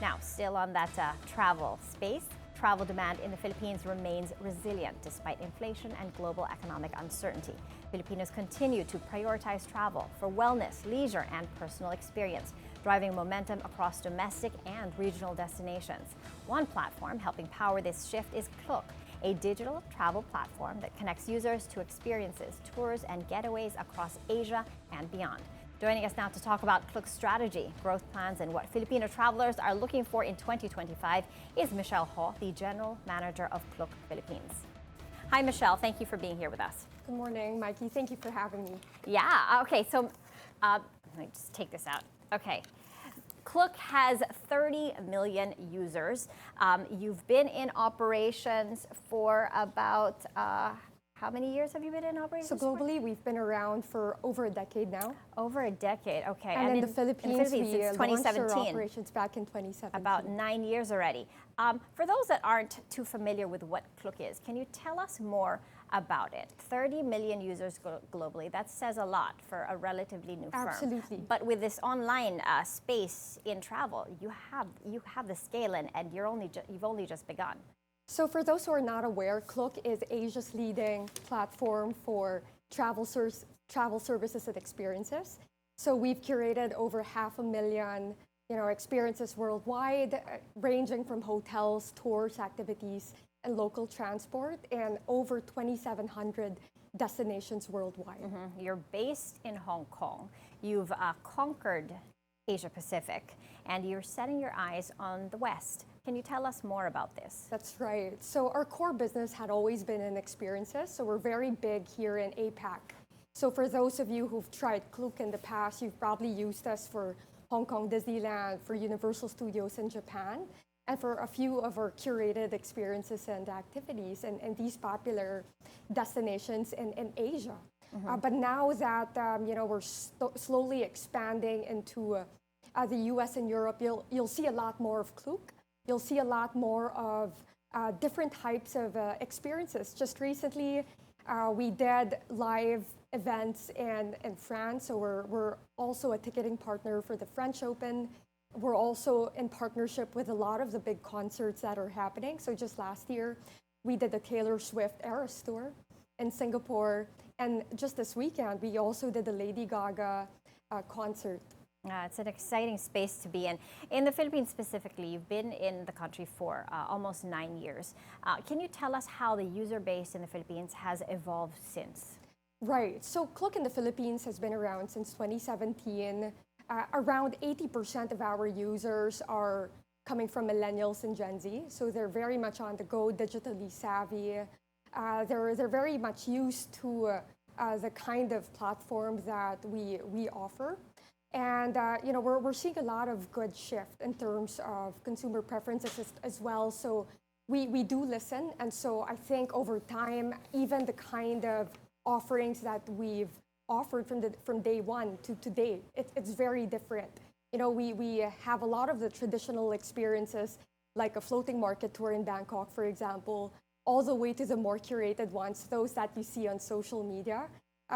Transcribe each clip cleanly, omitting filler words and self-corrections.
Now, still on that travel space, travel demand in the Philippines remains resilient despite inflation and global economic uncertainty. Filipinos continue to prioritize travel for wellness, leisure, and personal experience, driving momentum across domestic and regional destinations. One platform helping power this shift is Klook, a digital travel platform that connects users to experiences, tours, and getaways across Asia and beyond. Joining us now to talk about Klook's strategy, growth plans, and what Filipino travelers are looking for in 2025 is Michelle Ho, the General Manager of Klook Philippines. Hi, Michelle. Thank you for being here with us. Good morning, Mikey. Thank you for having me. Yeah, okay, so let me just take this out. Okay. Klook has 30 million users. You've been in operations for about, how many years have you been in operations? So globally, we've been around for over a decade now. Over a decade, okay. And in the Philippines, we since launched 2017. our operations back in 2017. About 9 years already. For those that aren't too familiar with what Klook is, can you tell us more about it? 30 million users globally, that says a lot for a relatively new firm. Absolutely. But with this online space in travel, you have the scale and you've only just begun. So for those who are not aware, Klook is Asia's leading platform for travel services and experiences. So we've curated over 500,000 experiences worldwide, ranging from hotels, tours, activities, and local transport, and over 2,700 destinations worldwide. Mm-hmm. You're based in Hong Kong. You've conquered Asia Pacific, and you're setting your eyes on the West. Can you tell us more about this? That's right. So our core business had always been in experiences, so we're very big here in APAC. So for those of you who've tried Klook in the past, you've probably used us for Hong Kong Disneyland, for Universal Studios in Japan, and for a few of our curated experiences and activities and these popular destinations in Asia. Mm-hmm. But now that we're slowly expanding into the US and Europe, you'll see a lot more of Klook. You'll see a lot more of different types of experiences. Just recently, we did live events in France, so we're also a ticketing partner for the French Open. We're also in partnership with a lot of the big concerts that are happening. So just last year, we did the Taylor Swift Eras Tour in Singapore. And just this weekend, we also did the Lady Gaga concert. It's an exciting space to be in. In the Philippines specifically, you've been in the country for almost 9 years. Can you tell us how the user base in the Philippines has evolved since? Right. So Klook in the Philippines has been around since 2017. Around 80% of our users are coming from Millennials and Gen Z. So they're very much on the go, digitally savvy. They're very much used to the kind of platform that we offer. And we're seeing a lot of good shift in terms of consumer preferences as well. So we do listen, and so I think over time, even the kind of offerings that we've offered from day one to today, it's very different. We have a lot of the traditional experiences, like a floating market tour in Bangkok, for example, all the way to the more curated ones, those that you see on social media.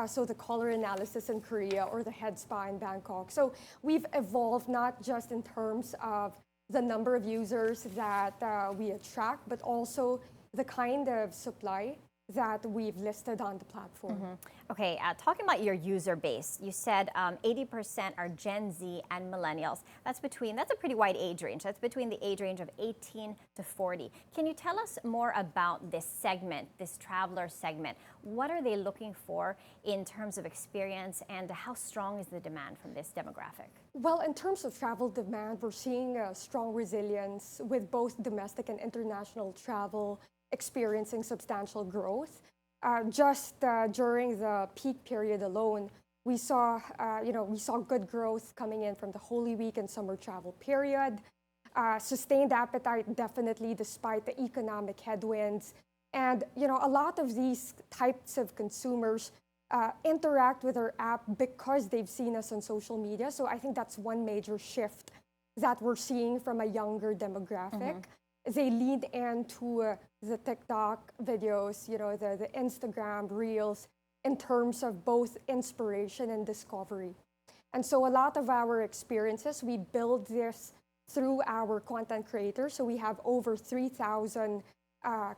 So the color analysis in Korea or the head spa in Bangkok. So we've evolved not just in terms of the number of users that we attract, but also the kind of supply that we've listed on the platform. Mm-hmm. Okay, talking about your user base, you said 80% are Gen Z and Millennials. That's a pretty wide age range. That's between the age range of 18 to 40. Can you tell us more about this segment, this traveler segment? What are they looking for in terms of experience, and how strong is the demand from this demographic? Well, in terms of travel demand, we're seeing a strong resilience with both domestic and international travel experiencing substantial growth. Just during the peak period alone, we saw good growth coming in from the Holy Week and summer travel period. Sustained appetite, definitely, despite the economic headwinds. And a lot of these types of consumers interact with our app because they've seen us on social media. So I think that's one major shift that we're seeing from a younger demographic. Mm-hmm. They lean into the TikTok videos, the Instagram Reels, in terms of both inspiration and discovery. And so a lot of our experiences, we build this through our content creators. So we have over 3,000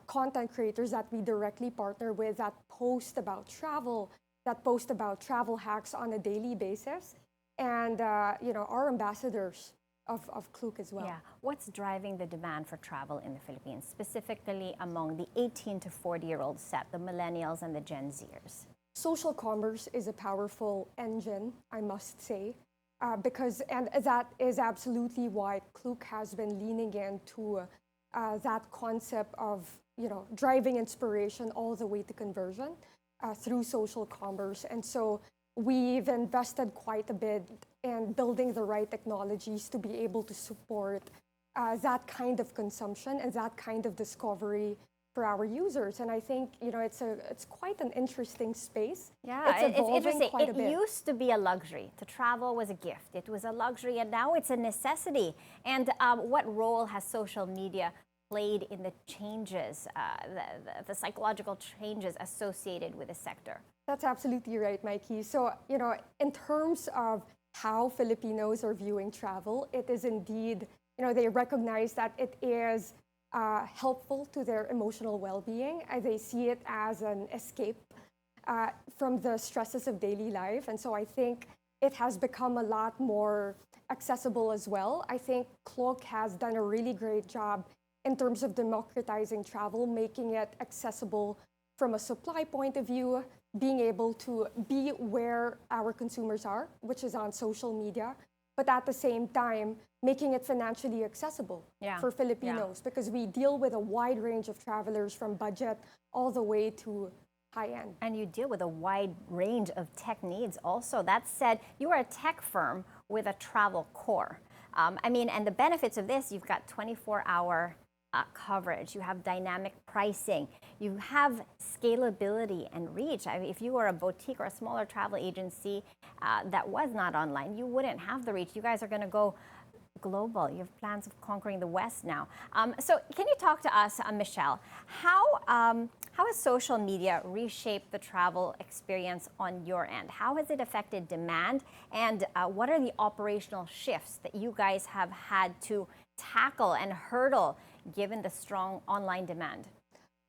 content creators that we directly partner with that post about travel, that post about travel hacks on a daily basis, and our ambassadors of Klook as well. Yeah. What's driving the demand for travel in the Philippines, specifically among the 18 to 40-year-old set, the millennials and the Gen Zers? Social commerce is a powerful engine, I must say, and that is absolutely why Klook has been leaning into that concept of driving inspiration all the way to conversion through social commerce. And so we've invested quite a bit in building the right technologies to be able to support that kind of consumption and that kind of discovery for our users. And I think it's quite an interesting space. Yeah, it's interesting. Quite a It bit. used to be a luxury. To travel was a gift. It was a luxury, and now it's a necessity. And what role has social media played in the changes, the psychological changes associated with the sector? That's absolutely right, Mikey. So, in terms of how Filipinos are viewing travel, it is indeed, they recognize that it is helpful to their emotional well-being. They see it as an escape from the stresses of daily life. And so I think it has become a lot more accessible as well. I think Klook has done a really great job in terms of democratizing travel, making it accessible from a supply point of view, being able to be where our consumers are, which is on social media, but at the same time, making it financially accessible for Filipinos, because we deal with a wide range of travelers from budget all the way to high end. And you deal with a wide range of tech needs also. That said, you are a tech firm with a travel core. And the benefits of this, you've got 24-hour coverage, you have dynamic pricing, you have scalability and reach. If you were a boutique or a smaller travel agency that was not online, you wouldn't have the reach. You guys are going to go global. You have plans of conquering the West now. So can you talk to us, Michelle, how has social media reshaped the travel experience on your end? How has it affected demand? And what are the operational shifts that you guys have had to tackle and hurdle given the strong online demand?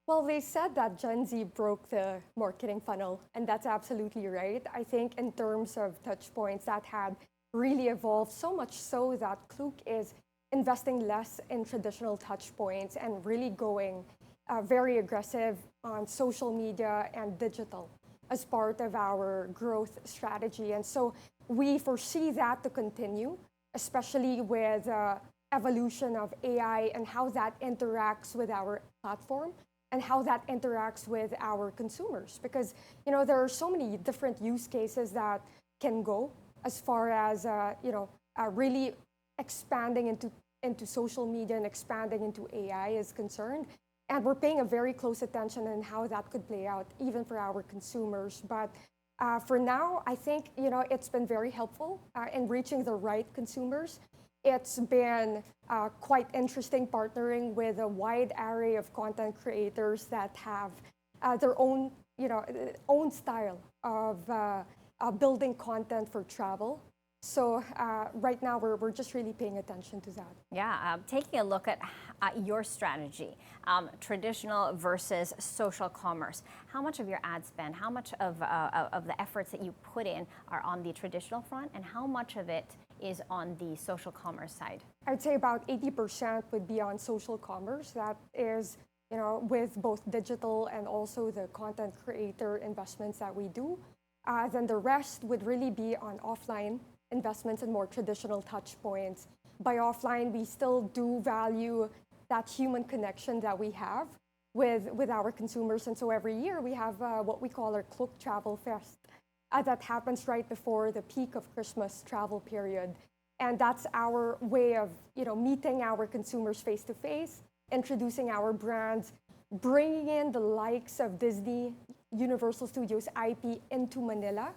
Well, they said that Gen Z broke the marketing funnel, and that's absolutely right. I think in terms of touch points, that had really evolved, so much so that Klook is investing less in traditional touch points and really going very aggressive on social media and digital as part of our growth strategy. And so we foresee that to continue, especially with evolution of AI and how that interacts with our platform and how that interacts with our consumers. Because, there are so many different use cases that can go as far as, really expanding into social media and expanding into AI is concerned. And we're paying a very close attention on how that could play out, even for our consumers. But for now, I think, it's been very helpful in reaching the right consumers. It's been quite interesting partnering with a wide array of content creators that have their own, own style of building content for travel. So right now, we're just really paying attention to that. Yeah, taking a look at your strategy, traditional versus social commerce. How much of your ad spend, how much of the efforts that you put in are on the traditional front, and how much of it is on the social commerce side? I'd say about 80% would be on social commerce. That is, with both digital and also the content creator investments that we do. Then the rest would really be on offline investments and more traditional touch points. By offline, we still do value that human connection that we have with our consumers. And so every year we have what we call our Klook Travel Fest that happens right before the peak of Christmas travel period. And that's our way of meeting our consumers face to face, introducing our brands, bringing in the likes of Disney, Universal Studios IP into Manila,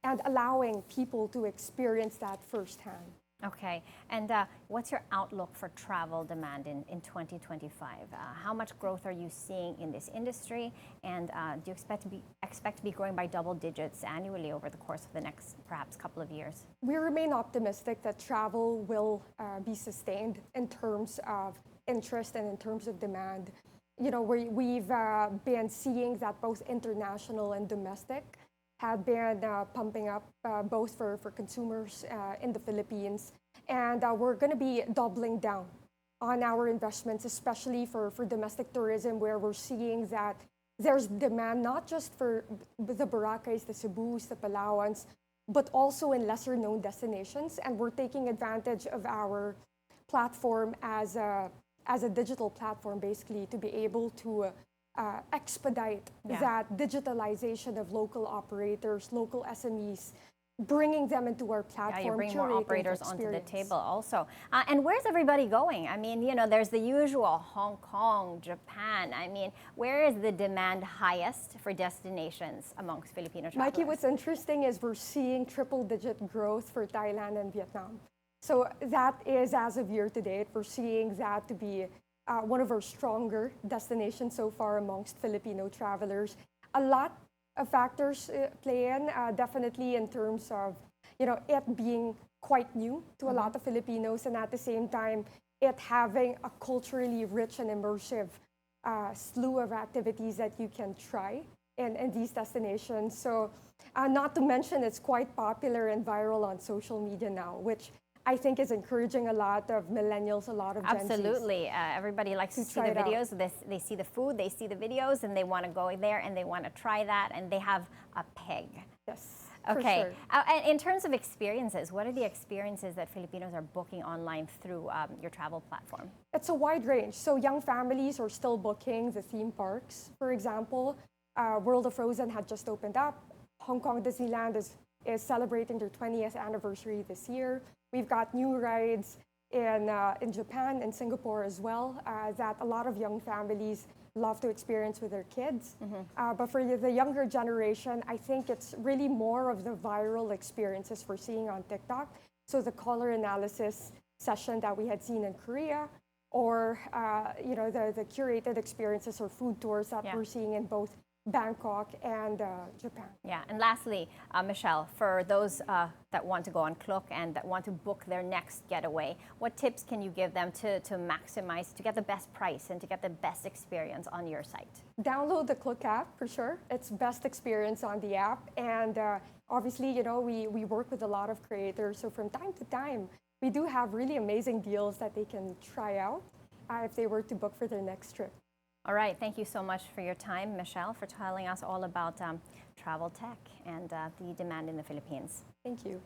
and allowing people to experience that firsthand. Okay, and what's your outlook for travel demand in 2025? How much growth are you seeing in this industry, and do you expect to be growing by double digits annually over the course of the next perhaps couple of years? We remain optimistic that travel will be sustained in terms of interest and in terms of demand. You know, we've been seeing that both international and domestic have been pumping up both for consumers in the Philippines. And we're going to be doubling down on our investments, especially for domestic tourism, where we're seeing that there's demand not just for the Boracays, the Cebus, the Palawans, but also in lesser known destinations. And we're taking advantage of our platform as a digital platform, basically, to be able to expedite that digitalization of local operators, local SMEs, bringing them into our platform. Yeah, you bring more operators onto the table also. And where's everybody going? I mean, you know, there's the usual Hong Kong, Japan. I mean, where is the demand highest for destinations amongst Filipino travelers? Mikey, what's interesting is we're seeing triple-digit growth for Thailand and Vietnam. So that is, as of year to date, we're seeing that to be one of our stronger destinations so far amongst Filipino travelers. A lot of factors play in, definitely in terms of, you know, it being quite new to a lot of Filipinos, and at the same time, it having a culturally rich and immersive slew of activities that you can try in these destinations. So not to mention, it's quite popular and viral on social media now, which I think is encouraging a lot of millennials, a lot of Gen Zs. Absolutely. Everybody likes to see the videos. They see the food, they see the videos, and they want to go there and they want to try that, and they have a peg. Yes. Okay. For sure. And in terms of experiences, what are the experiences that Filipinos are booking online through your travel platform? It's a wide range. So young families are still booking the theme parks. For example, World of Frozen had just opened up. Hong Kong Disneyland is celebrating their 20th anniversary this year. We've got new rides in Japan and Singapore as well that a lot of young families love to experience with their kids. But for the younger generation, I think it's really more of the viral experiences we're seeing on TikTok. So the color analysis session that we had seen in Korea, or you know, the curated experiences or food tours that we're seeing in both Bangkok and Japan. Yeah, and lastly, Michelle, for those that want to go on Klook and that want to book their next getaway, what tips can you give them to maximize, to get the best price and to get the best experience on your site? Download the Klook app for sure. It's best experience on the app. And obviously, you know, we work with a lot of creators. So from time to time, we do have really amazing deals that they can try out if they were to book for their next trip. All right. Thank you so much for your time, Michelle, for telling us all about travel tech and the demand in the Philippines. Thank you.